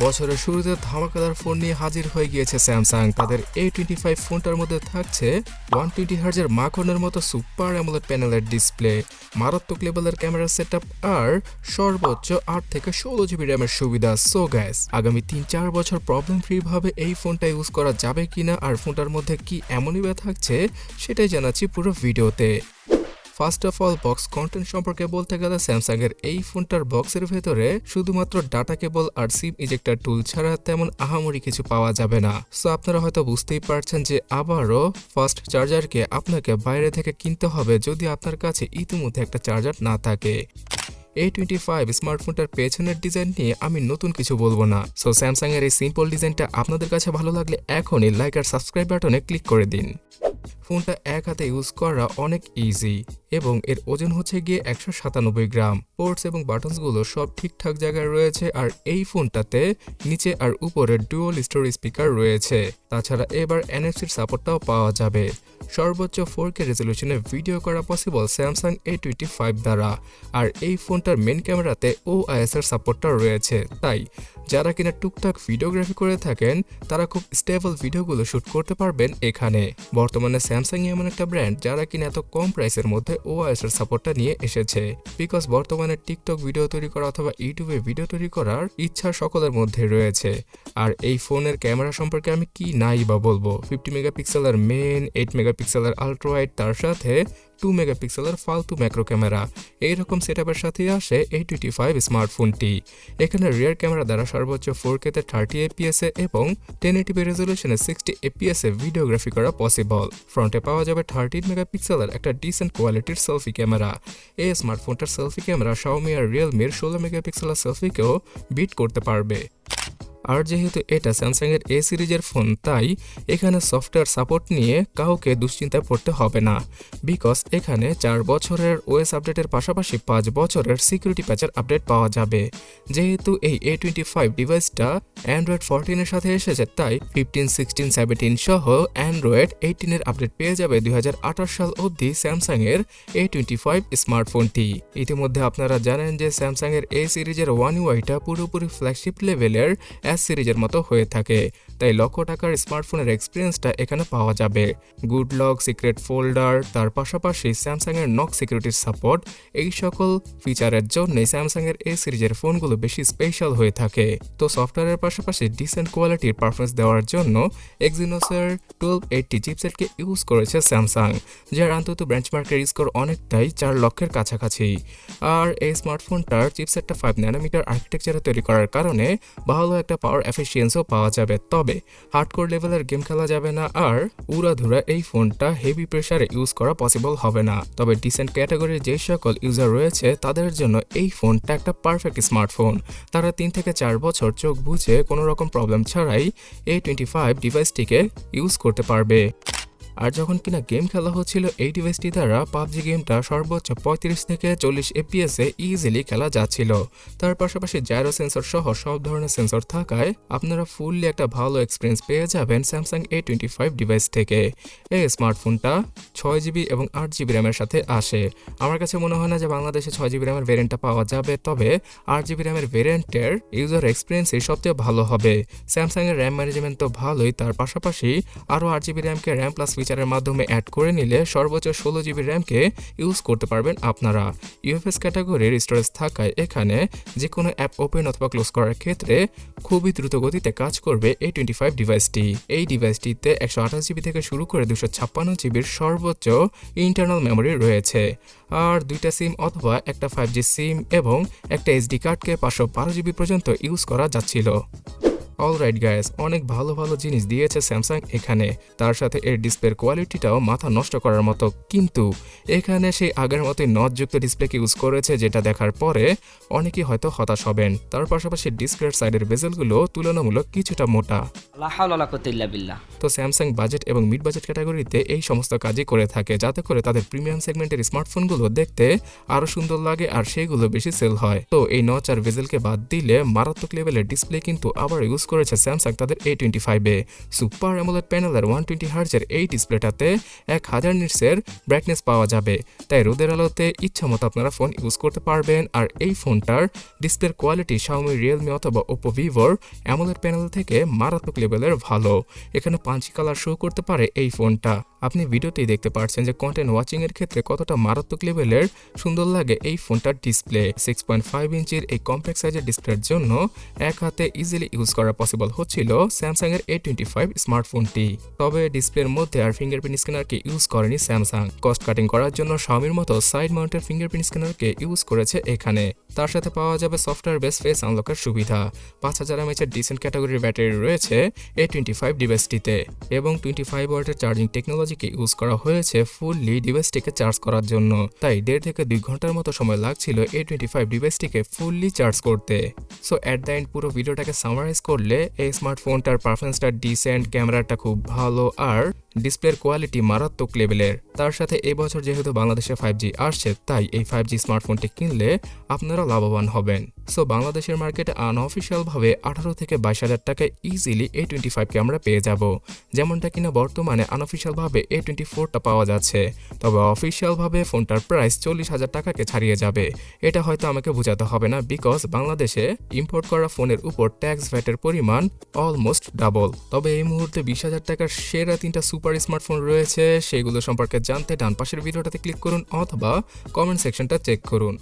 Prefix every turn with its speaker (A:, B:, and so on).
A: বছরের শুরুতে ধামাকাদার ফোন নিয়ে হাজির হয়ে গিয়েছে স্যামসাং। তাদের A25 ফোনটার মধ্যে থাকছে 120 হার্জের মাখনের মতো সুপার অ্যামোলেড প্যানেলের ডিসপ্লে, মারাত্মক লেভেলের ক্যামেরা সেটআপ আর সর্বোচ্চ 8 থেকে 16 জিবি র্যামের সুবিধা। সো গাইস, আগামী 3-4 বছর প্রবলেম ফ্রি ভাবে এই ফোনটা ইউজ করা যাবে কিনা আর ফোনটার মধ্যে কি এমনই থাকছে সেটাই জানাচ্ছি পুরো ভিডিওতে। First of all, box content সম্পর্কে বলতে গেলে স্যামসাং এর এই ফোনটার বক্সের ভেতরে শুধুমাত্র ডাটা কেবল আর সিম ইজেক্টর টুল ছাড়া তেমন আহামরি কিছু পাওয়া যাবে না। সো আপনারা হয়তো বুঝতেই পারছেন যে আবারও ফাস্ট চার্জারকে আপনাকে বাইরে থেকে কিনতে হবে যদি আপনার কাছে ইতিমধ্যে একটা চার্জার না থাকে। A25 স্মার্টফোনটার পেছনের ডিজাইন নিয়ে আমি নতুন কিছু বলবো না। সো স্যামসাং এর এই সিম্পল ডিজাইনটা আপনাদের কাছে ভালো লাগলে এখনই লাইক আর সাবস্ক্রাইব বাটনে ক্লিক করে দিন। ফোনটা এক হাতে ইউজ করা অনেক ইজি এবং এর ওজন হচ্ছে গিয়ে 197 গ্রাম। পোর্টস এবং বাটনসগুলো সব ঠিকঠাক জায়গায় রয়েছে আর এই ফোনটাতে নিচে আর উপরে ডুয়াল স্টোরেজ স্পিকার রয়েছে। তাছাড়া এবার এনএফসির সাপোর্টটাও পাওয়া যাবে। সর্বোচ্চ 4K রেজলিউশনে ভিডিও করা পসিবল স্যামসাং A25 দ্বারা। আর এই ফোনটার মেন ক্যামেরাতে OIS এর সাপোর্টটা রয়েছে, তাই যারা কিনা টুকটাক ভিডিওগ্রাফি করে থাকেন তারা খুব স্টেবল ভিডিওগুলো শুট করতে পারবেন এখানে। বর্তমানে স্যামসাং এমন একটা ব্র্যান্ড যারা কিনা এত কম প্রাইসের মধ্যে OIS এর সাপোর্টটা নিয়ে এসেছে, বিকজ বর্তমানে টিকটক ভিডিও তৈরি করা অথবা ইউটিউবে ভিডিও তৈরি করার ইচ্ছা সকলের মধ্যে রয়েছে। আর এই ফোনের ক্যামেরা সম্পর্কে আমি কি নাই বা বলবো। 50 মেগাপিক্সেলের মেন, 8 মেগাপিক্সেলের আলট্রা ওয়াইড, তার সাথে 2 মেগাপিক্সেলের ফালতু ম্যাক্রো ক্যামেরা, এইরকম সেটআপের সাথে আসে A25 স্মার্টফোনটি। এখানে রিয়ার ক্যামেরা দ্বারা সর্বোচ্চ 4K তে 30 fps এবং 1080p রেজলিউশনে 60 fps ভিডিওগ্রাফি করা পসিবল। ফ্রন্টে পাওয়া যাবে 13 মেগাপিক্সেলের একটা ডিসেন্ট কোয়ালিটির সেলফি ক্যামেরা। এই স্মার্টফোনটার সেলফি ক্যামেরা Xiaomi আর Realme এর 16 মেগাপিক্সেলের সেলফিকেও বিট করতে পারবে। আর যেহেতু এটা স্যামসাং এর A সিরিজের ফোন, তাই এখানে সফটওয়্যার সাপোর্ট নিয়ে কাউকে দুশ্চিন্তায় পড়তে হবে না, বিকজ এখানে 4 বছরের OS আপডেটের পাশাপাশি 5 বছরের সিকিউরিটি প্যাচের আপডেট পাওয়া যাবে। যেহেতু এই A25 ডিভাইসটা অ্যান্ড্রয়েড 14 এর সাথে এসেছে, তাই 15, 16, 17 সহ অ্যান্ড্রয়েড 18 এর আপডেট পেয়ে যাবে 2028 সাল অবধি স্যামসাং এর A25 স্মার্টফোনটি। ইতিমধ্যে আপনারা জানেন যে স্যামসাং এর A সিরিজের One UIটা পুরোপুরি ফ্ল্যাগশিপ লেভেলের S সিরিজের মতো হয়ে থাকে, তাই লক্ষ টাকার স্মার্টফোনের এক্সপিরিয়েন্সটা এখানে পাওয়া যাবে। গুড লক, সিক্রেট ফোল্ডার, তার পাশাপাশি স্যামসাং এর নক সিকিউরিটির সাপোর্ট, এই সকল ফিচারের জন্যই স্যামসাং এর A সিরিজের ফোনগুলো বেশি স্পেশাল হয়ে থাকে। তো সফটওয়্যারের পাশাপাশি ডিসেন্ট কোয়ালিটির পারফরমেন্স দেওয়ার জন্য এক্সিনোসের 1280 চিপসেটকে ইউজ করেছে স্যামসাং, যার অন্তত বেঞ্চমার্কের স্কোর অনেকটাই 4 লক্ষের কাছাকাছি। আর এই স্মার্টফোনটার চিপসেটটা 5 ন্যানোমিটার আর্কিটেকচারে তৈরি করার কারণে ভালো একটা পাওয়ার এফিসিয়েন্সিও পাওয়া যাবে। তবে হার্ডকোর লেভেলের গেম খেলা যাবে না আর উড়াধুরা এই ফোনটা হেভি প্রেসারে ইউজ করা পসিবল হবে না। তবে ডিসেন্ট ক্যাটাগরির যে সকল ইউজার রয়েছে তাদের জন্য এই ফোনটা একটা পারফেক্ট স্মার্টফোন। তারা 3 থেকে 4 বছর চোখ বুঝে কোনো রকম প্রবলেম ছাড়াই A25 ডিভাইসটিকে ইউজ করতে পারবে। আর যখন কিনা গেম খেলা হচ্ছিল এই ডিভাইসটি দ্বারা পাবজি গেমটা সর্বোচ্চ 35 থেকে 40 fps এ ইজিলি খেলা যাচ্ছিল। তার পাশাপাশি জাইরো সেন্সর সহ সব ধরনের সেন্সর থাকায় আপনারা ফুললি একটা ভালো এক্সপিরিয়েন্স পেয়ে যাবেন স্যামসাং A25 ডিভাইস থেকে। এই স্মার্টফোনটা 6GB এবং 8GB র্যামের সাথে আসে। আমার কাছে মনে হয় না যে বাংলাদেশে 6GB র্যামের ভেরিয়েন্টটা পাওয়া যাবে, তবে 8GB র্যামের ভেরিয়েন্টের ইউজার এক্সপিরিয়েন্সই সবচেয়ে ভালো হবে। স্যামসাং এর র্যাম ম্যানেজমেন্ট তো ভালোই, তার পাশাপাশি আরও 8GB র্যামকে র্যাম প্লাস ফিচারের মাধ্যমে অ্যাড করে নিলে সর্বোচ্চ 16GB র্যামকে ইউজ করতে পারবেন আপনারা। UFS ক্যাটাগরির স্টোরেজ থাকায় এখানে যে কোনো অ্যাপ ওপেন অথবা ক্লোজ করার ক্ষেত্রে খুবই দ্রুত গতিতে কাজ করবে A25 ডিভাইসটি। এই ডিভাইসটিতে 128GB থেকে শুরু করে 256GB সর্বোচ্চ ইন্টারনাল মেমোরি রয়েছে। আর 2টা সিম অথবা একটা 5G সিম এবং একটা SD কার্ডকে 512GB পর্যন্ত ইউজ করা যাচ্ছিল। অলরাইট গাইস, অনেক ভালো ভালো জিনিস দিয়েছে স্যামসাং এখানে, তার সাথে এর ডিসপ্লের কোয়ালিটিটাও মাথা নষ্ট করার মতো। কিন্তু এখানে সেই আগের মতোই নটযুক্ত ডিসপ্লেকে ইউজ করেছে, যেটা দেখার পরে অনেকেই হয়তো হতাশ হবেন। তার পাশাপাশি ডিসপ্লের সাইডের বেজেলগুলো তুলনামূলক কিছুটা মোটা। তো স্যামসাং বাজেট এবং মিড বাজেট ক্যাটাগরিতে এই সমস্ত কাজই করে থাকে, যাতে করে তাদের প্রিমিয়াম সেগমেন্টের স্মার্টফোনগুলো দেখতে আরো সুন্দর লাগে আর সেগুলো বেশি সেল হয়। তো এই নচ আর বেজেলকে বাদ দিলে মারাত্মক লেভেলের ডিসপ্লে কিন্তু আবার ইউজ করেছে স্যামসাং তাদের A25-এ। সুপার অ্যামোলেড প্যানেলের 120 হার্জের এই ডিসপ্লেটাতে 1000 নিটসের ব্রাইটনেস পাওয়া যাবে, তাই রোদের আলোতে ইচ্ছামতো আপনারা ফোন ইউজ করতে পারবেন। আর এই ফোনটার ডিসপ্লের কোয়ালিটি Xiaomi, Realme অথবা Oppo, Vivoর অ্যামোলেড প্যানেল থেকে মারাত্মক লেভেলের ভালো। এখানে পাঁচি কালার শো করতে পারে এই ফোনটা। আপনি ভিডিওতেই দেখতে পাচ্ছেন যে কন্টেন্ট ওয়াচিং এর ক্ষেত্রে কতটা মারাত্মক লেভেলের সুন্দর লাগে এই ফোনটার ডিসপ্লে। 6.5 ইঞ্চির এই কম্প্যাক্ট সাইজের ডিসপ্লের জন্য এক হাতে ইজিলি ইউজ করা পসিবল হচ্ছিল স্যামসাং এর A25 স্মার্টফোনটি। তবে ডিসপ্লের মধ্যে আর ফিঙ্গারপ্রিন্ট স্ক্যানারকে ইউজ করেনি স্যামসাং। কস্ট কাটিং করার জন্য Xiaomiর মতো সাইড মাউন্টেড ফিঙ্গারপ্রিন্ট স্ক্যানারকে ইউজ করেছে এখানে। তার সাথে পাওয়া যাবে সফটওয়্যার বেস ফেস আনলকের সুবিধা। 5000 mAh এর ডিসেন্ট ক্যাটাগরির ব্যাটারি রয়েছে A25 ডিভাইসটিতে এবং 25 ওয়াটের চার্জিং টেকনোলজিকে ইউজ করা হয়েছে ফুললি ডিভাইসটিকে চার্জ করার জন্য। তাই 1.5 থেকে 2 ঘন্টার মতো সময় লাগছিল A25 ডিভাইসটিকে ফুললি চার্জ করতে। সো এট দ্য এন্ড পুরো ভিডিওটাকে সামারাইজ করলে এই স্মার্টফোনটার পারফরমেন্সটা ডিসেন্ট, ক্যামেরাটা খুব ভালো আর ডিসপ্লের কোয়ালিটি মারাত্মক লেভেলের। তার সাথে এই বছর যেহেতু বাংলাদেশে 5G আসছে, তাই এই 5G স্মার্টফোনটি কিনলে আপনারা লাভবান হবেন। সো বাংলাদেশের মার্কেটে আনঅফিসিয়াল ভাবে 18 থেকে 22,000 টাকায় ইজিলি A25কে আমরা পেয়ে যাব, যেমনটা কিনা বর্তমানে আনঅফিসিয়াল ভাবে A24টা পাওয়া যাচ্ছে। তবে অফিসিয়াল ভাবে ফোনটার প্রাইস 40,000 টাকাকে ছাড়িয়ে যাবে। এটা হয়তো আমাকে বোঝাতে হবে না, বিকজ বাংলাদেশে ইম্পোর্ট করা ফোনের উপর ট্যাক্স ভ্যাটের পরিমাণ অলমোস্ট ডাবল। তবে এই মুহূর্তে 20,000 টাকার সেরা 3টা সুপার স্মার্টফোন রয়েছে, সেগুলো সম্পর্কে জানতে ডান পাশের ভিডিওটাতে ক্লিক করুন অথবা কমেন্ট সেকশনটা চেক করুন।